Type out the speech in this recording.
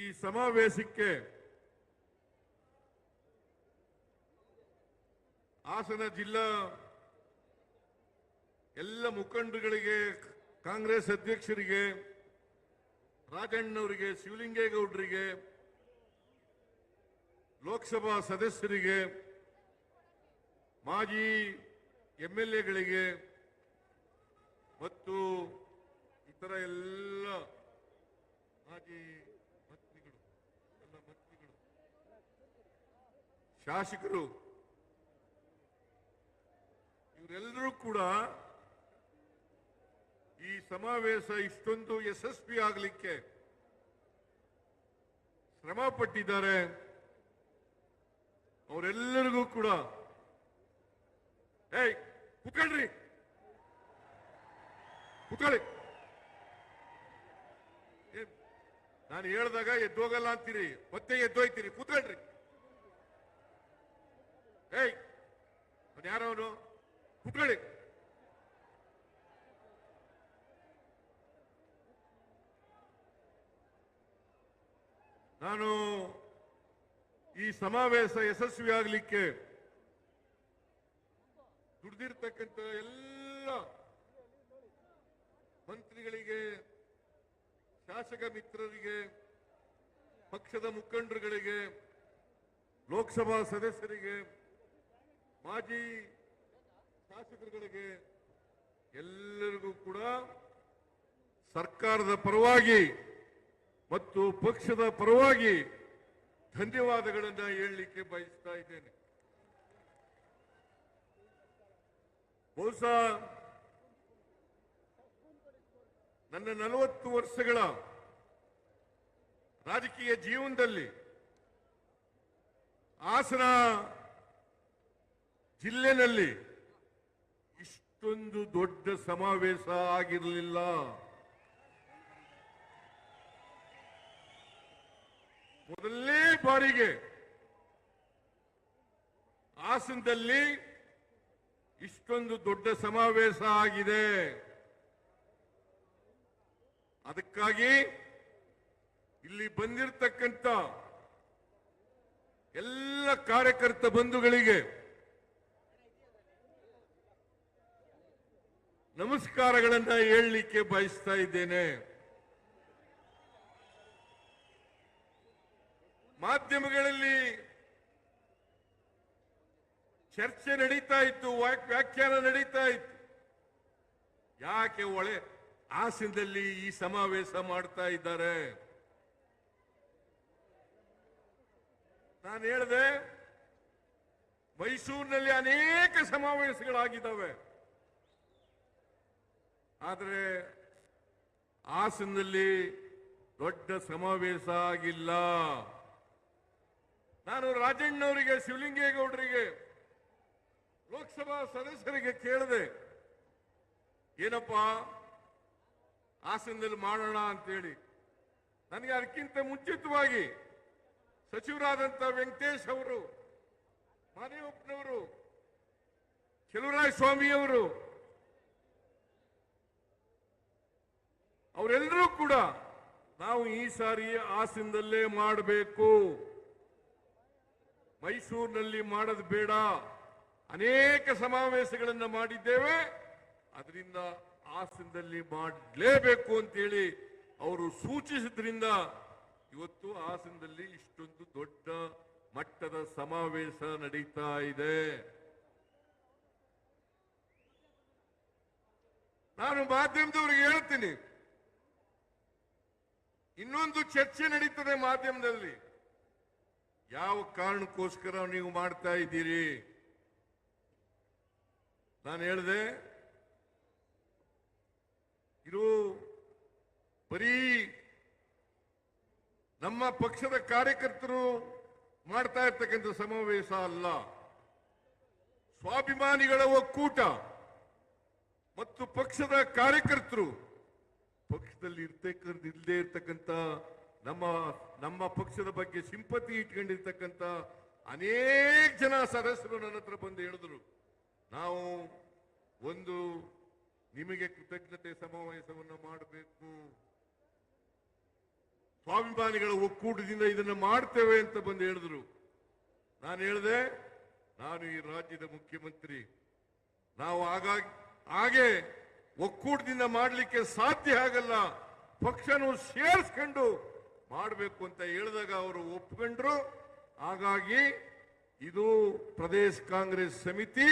ಈ ಸಮಾವೇಶಕ್ಕೆ ಹಾಸನ ಜಿಲ್ಲಾ ಎಲ್ಲ ಮುಖಂಡರುಗಳಿಗೆ, ಕಾಂಗ್ರೆಸ್ ಅಧ್ಯಕ್ಷರಿಗೆ, ರಾಜಣ್ಣವರಿಗೆ, ಶಿವಲಿಂಗೇಗೌಡರಿಗೆ, ಲೋಕಸಭಾ ಸದಸ್ಯರಿಗೆ, ಮಾಜಿ ಎಂಎಲ್ಎಗಳಿಗೆ ಮತ್ತು ಇತರ ಎಲ್ಲ ಮಾಜಿ ಮಂತ್ರಿಗಳು, ಶಾಸಕರು, ಇವರೆಲ್ಲರೂ ಕೂಡ ಈ ಸಮಾವೇಶ ಇಷ್ಟೊಂದು ಯಶಸ್ವಿ ಆಗಲಿಕ್ಕೆ ಶ್ರಮ ಪಟ್ಟಿದ್ದಾರೆ. ಅವರೆಲ್ಲರಿಗೂ ಕೂಡ ಕೂತ್ಕೊಳ್ರಿ, ಕೂತ್ಕೊಳ್ಳಿ. ನಾನು ಹೇಳಿದಾಗ ಎದ್ದೋಗಲ್ಲ ಅಂತೀರಿ, ಮತ್ತೆ ಎದ್ದೋಯ್ತೀರಿ. ಕೂತ್ಕೊಳ್ರಿ. ಯಾರವನು? ಕೂತ್ಕೊಳ್ಳಿ. ನಾನು ಈ ಸಮಾವೇಶ ಯಶಸ್ವಿಯಾಗಲಿಕ್ಕೆ ದುಡಿದಿರ್ತಕ್ಕಂಥ ಎಲ್ಲ ಮಂತ್ರಿಗಳಿಗೆ, ಶಾಸಕ ಮಿತ್ರರಿಗೆ, ಪಕ್ಷದ ಮುಖಂಡರುಗಳಿಗೆ, ಲೋಕಸಭಾ ಸದಸ್ಯರಿಗೆ, ಮಾಜಿ ಶಾಸಕರುಗಳಿಗೆ ಎಲ್ಲರಿಗೂ ಕೂಡ ಸರ್ಕಾರದ ಪರವಾಗಿ ಮತ್ತು ಪಕ್ಷದ ಪರವಾಗಿ ಧನ್ಯವಾದಗಳನ್ನು ಹೇಳಲಿಕ್ಕೆ ಬಯಸ್ತಾ ಇದ್ದೇನೆ. ಬಹುಶಃ ನನ್ನ 40 ವರ್ಷಗಳ ರಾಜಕೀಯ ಜೀವನದಲ್ಲಿ ಹಾಸನ ಜಿಲ್ಲೆನಲ್ಲಿ ಇಷ್ಟೊಂದು ದೊಡ್ಡ ಸಮಾವೇಶ ಆಗಿರಲಿಲ್ಲ. ಮೊದಲನೇ ಬಾರಿಗೆ ಹಾಸನದಲ್ಲಿ ಇಷ್ಟೊಂದು ದೊಡ್ಡ ಸಮಾವೇಶ ಆಗಿದೆ. ಅದಕ್ಕಾಗಿ ಇಲ್ಲಿ ಬಂದಿರತಕ್ಕಂಥ ಎಲ್ಲ ಕಾರ್ಯಕರ್ತ ಬಂಧುಗಳಿಗೆ ನಮಸ್ಕಾರಗಳನ್ನು ಹೇಳಲಿಕ್ಕೆ ಬಯಸ್ತಾ ಇದ್ದೇನೆ. ಮಾಧ್ಯಮಗಳಲ್ಲಿ ಚರ್ಚೆ ನಡೀತಾ ಇತ್ತು, ವ್ಯಾಖ್ಯಾನ ನಡೀತಾ ಇತ್ತು. ಯಾಕೆ ಹಾಸನದಲ್ಲಿ ಈ ಸಮಾವೇಶ ಮಾಡ್ತಾ ಇದ್ದಾರೆ? ನಾನು ಹೇಳಿದೆ, ಮೈಸೂರಿನಲ್ಲಿ ಅನೇಕ ಸಮಾವೇಶಗಳಾಗಿದ್ದಾವೆ, ಆದರೆ ಹಾಸನದಲ್ಲಿ ದೊಡ್ಡ ಸಮಾವೇಶ ಆಗಿಲ್ಲ. ನಾನು ರಾಜಣ್ಣವರಿಗೆ, ಶಿವಲಿಂಗೇಗೌಡರಿಗೆ, ಲೋಕಸಭಾ ಸದಸ್ಯರಿಗೆ ಕೇಳಿದೆ, ಏನಪ್ಪ ಹಾಸನದಲ್ಲಿ ಮಾಡೋಣ ಅಂತೇಳಿ. ನನಗೆ ಅದಕ್ಕಿಂತ ಮುಂಚಿತವಾಗಿ ಸಚಿವರಾದಂಥ ವೆಂಕಟೇಶ್ ಅವರು, ಮಾದೇವಪ್ಪನವರು, ಚೆಲುವರಾಯ ಸ್ವಾಮಿಯವರು, ಅವರೆಲ್ಲರೂ ಕೂಡ ನಾವು ಈ ಸಾರಿ ಹಾಸನದಲ್ಲೇ ಮಾಡಬೇಕು, ಮೈಸೂರಿನಲ್ಲಿ ಮಾಡೋದು ಬೇಡ, ಅನೇಕ ಸಮಾವೇಶಗಳನ್ನು ಮಾಡಿದ್ದೇವೆ, ಅದರಿಂದ ಹಾಸನದಲ್ಲಿ ಮಾಡಲೇಬೇಕು ಅಂತೇಳಿ ಅವರು ಸೂಚಿಸಿದ್ರಿಂದ ಇವತ್ತು ಹಾಸನದಲ್ಲಿ ಇಷ್ಟೊಂದು ದೊಡ್ಡ ಮಟ್ಟದ ಸಮಾವೇಶ ನಡೀತಾ ಇದೆ. ನಾನು ಮಾಧ್ಯಮದವರಿಗೆ ಹೇಳ್ತೀನಿ, ಇನ್ನೊಂದು ಚರ್ಚೆ ನಡೀತದೆ ಮಾಧ್ಯಮದಲ್ಲಿ, ಯಾವ ಕಾರಣಕ್ಕೋಸ್ಕರ ನೀವು ಮಾಡ್ತಾ ಇದ್ದೀರಿ? ನಾನು ಹೇಳಿದೆ, ಇದು ಬರೀ ನಮ್ಮ ಪಕ್ಷದ ಕಾರ್ಯಕರ್ತರು ಮಾಡ್ತಾ ಇರ್ತಕ್ಕಂಥ ಸಮಾವೇಶ ಅಲ್ಲ, ಸ್ವಾಭಿಮಾನಿಗಳ ಒಕ್ಕೂಟ ಮತ್ತು ಪಕ್ಷದ ಕಾರ್ಯಕರ್ತರು, ಪಕ್ಷದಲ್ಲಿ ಇಲ್ಲದೆ ಇರ್ತಕ್ಕಂಥ ನಮ್ಮ ಪಕ್ಷದ ಬಗ್ಗೆ ಸಿಂಪತಿ ಇಟ್ಕೊಂಡಿರ್ತಕ್ಕಂಥ ಅನೇಕ ಜನ ಸದಸ್ಯರು ನನ್ನ ಹತ್ರ ಬಂದು ಹೇಳಿದ್ರು, ನಾವು ಒಂದು ನಿಮಗೆ ಕೃತಜ್ಞತೆ ಸಮಾವೇಶವನ್ನು ಮಾಡಬೇಕು, ಸ್ವಾಭಿಮಾನಿಗಳ ಒಕ್ಕೂಟದಿಂದ ಇದನ್ನು ಮಾಡ್ತೇವೆ ಅಂತ ಬಂದು ಹೇಳಿದ್ರು. ನಾನು ಹೇಳಿದೆ, ನಾನು ಈ ರಾಜ್ಯದ ಮುಖ್ಯಮಂತ್ರಿ, ನಾವು ಹಾಗೆ ಒಕ್ಕೂಟದಿಂದ ಮಾಡಲಿಕ್ಕೆ ಸಾಧ್ಯ ಆಗಲ್ಲ, ಪಕ್ಷನೂ ಸೇರಿಸ್ಕೊಂಡು ಮಾಡಬೇಕು ಅಂತ ಹೇಳಿದಾಗ ಅವರು ಒಪ್ಕೊಂಡ್ರು. ಹಾಗಾಗಿ ಇದು ಪ್ರದೇಶ ಕಾಂಗ್ರೆಸ್ ಸಮಿತಿ